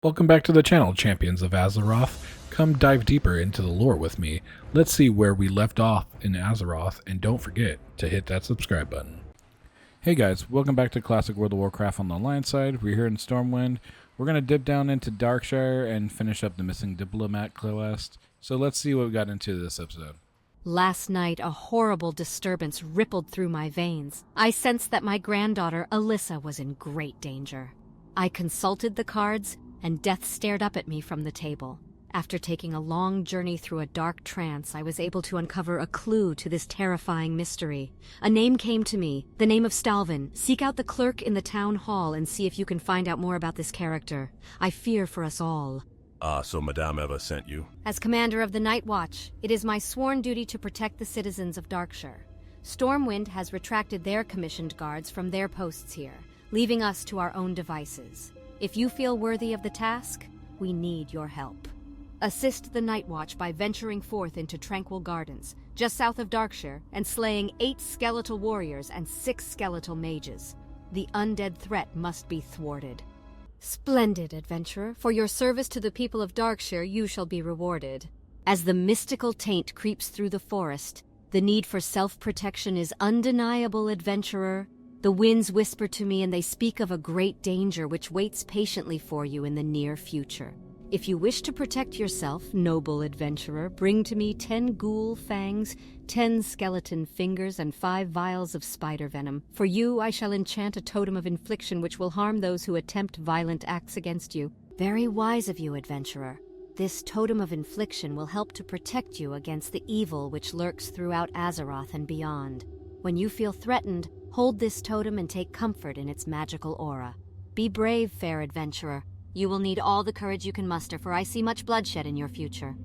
Welcome back to the channel, Champions of Azeroth. Come dive deeper into the lore with me. Let's see where we left off in Azeroth, and don't forget to hit that subscribe button. Hey guys, welcome back to Classic World of Warcraft on the Alliance side. We're here in Stormwind. We're going to dip down into Darkshire and finish up the missing diplomat quest. So let's see what we got into this episode. Last night, a horrible disturbance rippled through my veins. I sensed that my granddaughter, Alyssa, was in great danger. I consulted the cards, and death stared up at me from the table. After taking a long journey through a dark trance, I was able to uncover a clue to this terrifying mystery. A name came to me, the name of Stalvin. Seek out the clerk in the town hall and see if you can find out more about this character. I fear for us all. So Madame Eva sent you? As commander of the Night Watch, it is my sworn duty to protect the citizens of Darkshire. Stormwind has retracted their commissioned guards from their posts here, leaving us to our own devices. If you feel worthy of the task, we need your help. Assist the Night Watch by venturing forth into Tranquil Gardens, just south of Darkshire, and slaying 8 skeletal warriors and 6 skeletal mages. The undead threat must be thwarted. Splendid, adventurer. For your service to the people of Darkshire, you shall be rewarded. As the mystical taint creeps through the forest, the need for self-protection is undeniable, adventurer. The winds whisper to me and they speak of a great danger which waits patiently for you in the near future. If you wish to protect yourself, noble adventurer, bring to me 10 ghoul fangs, 10 skeleton fingers, and 5 vials of spider venom. For you, I shall enchant a totem of infliction which will harm those who attempt violent acts against you. Very wise of you, adventurer. This totem of infliction will help to protect you against the evil which lurks throughout Azeroth and beyond. When you feel threatened, hold this totem and take comfort in its magical aura. Be brave, fair adventurer. You will need all the courage you can muster, for I see much bloodshed in your future.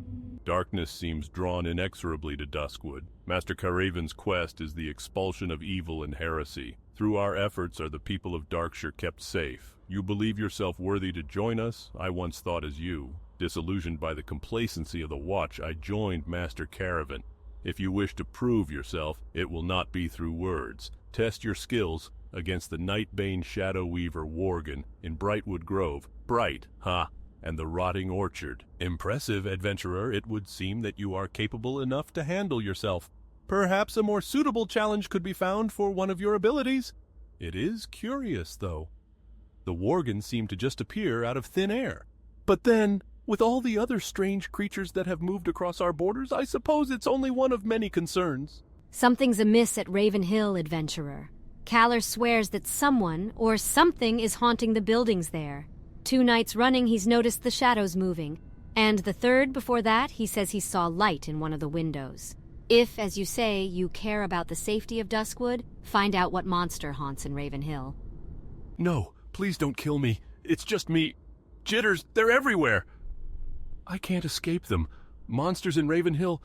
Darkness seems drawn inexorably to Duskwood. Master Caraven's quest is the expulsion of evil and heresy. Through our efforts are the people of Darkshire kept safe. You believe yourself worthy to join us? I once thought as you. Disillusioned by the complacency of the Watch, I joined Master Caravan. If you wish to prove yourself, it will not be through words. Test your skills against the Nightbane Shadow Weaver Worgen in Brightwood Grove. Bright, ha, and the Rotting Orchard. Impressive, adventurer. It would seem that you are capable enough to handle yourself. Perhaps a more suitable challenge could be found for one of your abilities. It is curious, though. The Worgen seem to just appear out of thin air. But then, with all the other strange creatures that have moved across our borders, I suppose it's only one of many concerns. Something's amiss at Raven Hill, adventurer. Kaller swears that someone or something is haunting the buildings there. 2 nights running, he's noticed the shadows moving. And the 3rd before that, he says he saw light in one of the windows. If, as you say, you care about the safety of Duskwood, find out what monster haunts in Raven Hill. No, please don't kill me. It's just me. Jitters, they're everywhere. I can't escape them. Monsters in Raven Hill,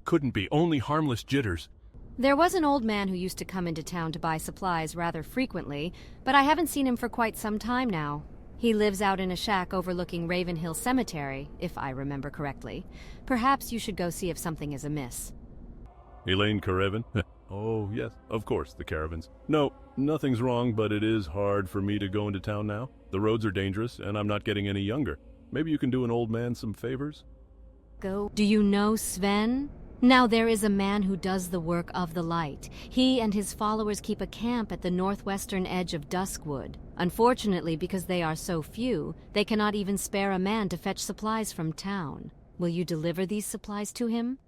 couldn't be. Only harmless jitters. There was an old man who used to come into town to buy supplies rather frequently, but I haven't seen him for quite some time now. He lives out in a shack overlooking Raven Hill Cemetery, if I remember correctly. Perhaps you should go see if something is amiss. Elaine Caravan? Oh, yes, of course, the caravans. No, nothing's wrong, but it is hard for me to go into town now. The roads are dangerous, and I'm not getting any younger. Maybe you can do an old man some favors? Go. Do you know Sven? Now there is a man who does the work of the light. He and his followers keep a camp at the northwestern edge of Duskwood. Unfortunately, because they are so few, they cannot even spare a man to fetch supplies from town. Will you deliver these supplies to him?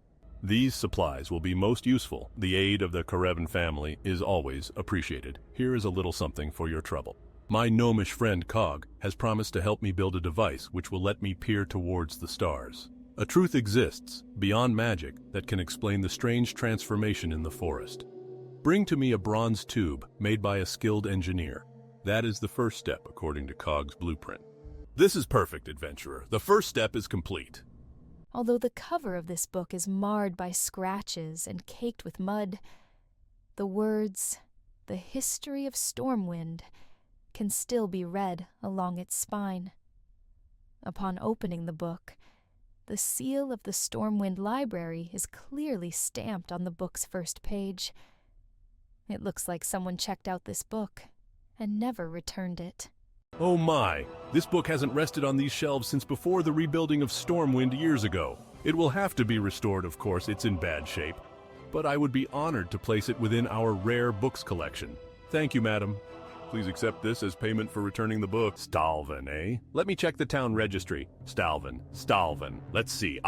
These supplies will be most useful. The aid of the Caravan family is always appreciated. Here is a little something for your trouble. My gnomish friend Cog has promised to help me build a device which will let me peer towards the stars. A truth exists, beyond magic, that can explain the strange transformation in the forest. Bring to me a bronze tube made by a skilled engineer. That is the first step, according to Cog's blueprint. This is perfect, adventurer. The first step is complete. Although the cover of this book is marred by scratches and caked with mud, the words, "The History of Stormwind," can still be read along its spine. Upon opening the book, the seal of the Stormwind Library is clearly stamped on the book's first page. It looks like someone checked out this book and never returned it. Oh my, this book hasn't rested on these shelves since before the rebuilding of Stormwind years ago. It will have to be restored, of course, it's in bad shape. But I would be honored to place it within our rare books collection. Thank you, madam. Please accept this as payment for returning the book. Stalvin, eh? Let me check the town registry. Stalvin. Let's see.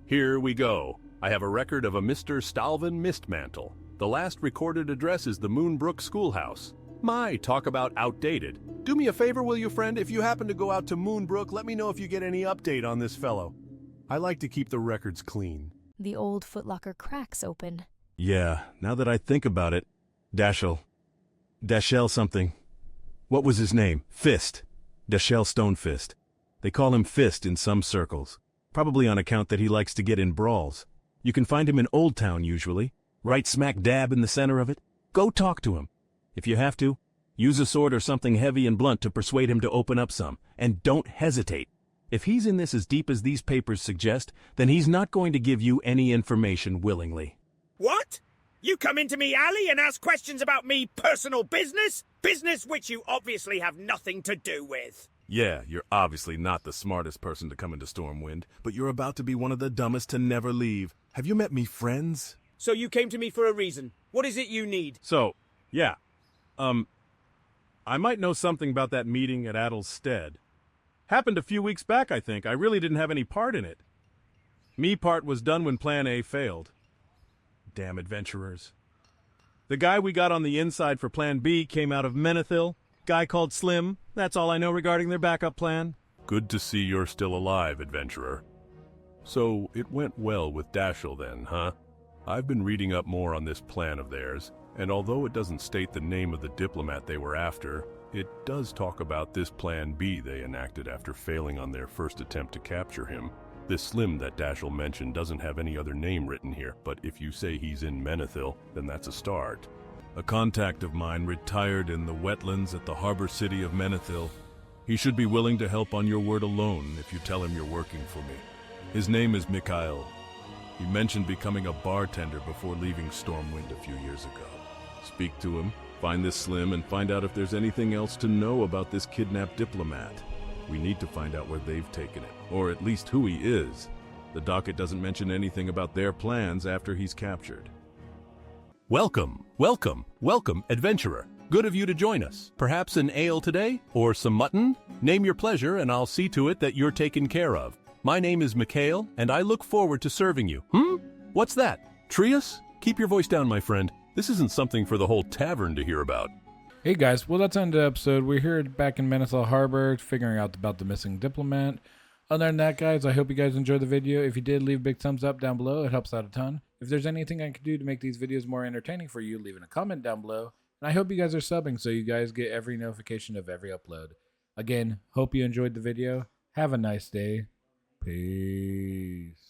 Here we go. I have a record of a Mr. Stalvin Mistmantle. The last recorded address is the Moonbrook Schoolhouse. My, talk about outdated. Do me a favor, will you, friend? If you happen to go out to Moonbrook, let me know if you get any update on this fellow. I like to keep the records clean. The old footlocker cracks open. Yeah, now that I think about it, Dashel something. What was his name? Fist. Dashel Stonefist. They call him Fist in some circles. Probably on account that he likes to get in brawls. You can find him in Old Town usually, right smack dab in the center of it. Go talk to him. If you have to, use a sword or something heavy and blunt to persuade him to open up some, and don't hesitate. If he's in this as deep as these papers suggest, then he's not going to give you any information willingly. What? You come into me alley and ask questions about me personal business? Business which you obviously have nothing to do with. Yeah, you're obviously not the smartest person to come into Stormwind, but you're about to be one of the dumbest to never leave. Have you met me friends? So you came to me for a reason. What is it you need? So, yeah. I might know something about that meeting at Addle's Stead. Happened a few weeks back, I think. I really didn't have any part in it. Me part was done when Plan A failed. Damn adventurers. The guy we got on the inside for Plan B came out of Menethil. Guy called Slim. That's all I know regarding their backup plan. Good to see you're still alive, adventurer. So, it went well with Dashel then, huh? I've been reading up more on this plan of theirs, and although it doesn't state the name of the diplomat they were after, it does talk about this Plan B they enacted after failing on their first attempt to capture him. This Slim that Dashel mentioned doesn't have any other name written here, but if you say he's in Menethil, then that's a start. A contact of mine retired in the wetlands at the harbor city of Menethil. He should be willing to help on your word alone if you tell him you're working for me. His name is Mikhail. He mentioned becoming a bartender before leaving Stormwind a few years ago. Speak to him, find this Slim, and find out if there's anything else to know about this kidnapped diplomat. We need to find out where they've taken it, or at least who he is. The docket doesn't mention anything about their plans after he's captured. Welcome, adventurer. Good of you to join us. Perhaps an ale today? Or some mutton? Name your pleasure and I'll see to it that you're taken care of. My name is Mikhail, and I look forward to serving you. What's that? Trius? Keep your voice down, my friend. This isn't something for the whole tavern to hear about. Hey guys, well that's the end of the episode. We're here back in Menethil Harbor, figuring out about the missing diplomat. Other than that, guys, I hope you guys enjoyed the video. If you did, leave a big thumbs up down below. It helps out a ton. If there's anything I can do to make these videos more entertaining for you, leave a comment down below. And I hope you guys are subbing so you guys get every notification of every upload. Again, hope you enjoyed the video. Have a nice day. Peace.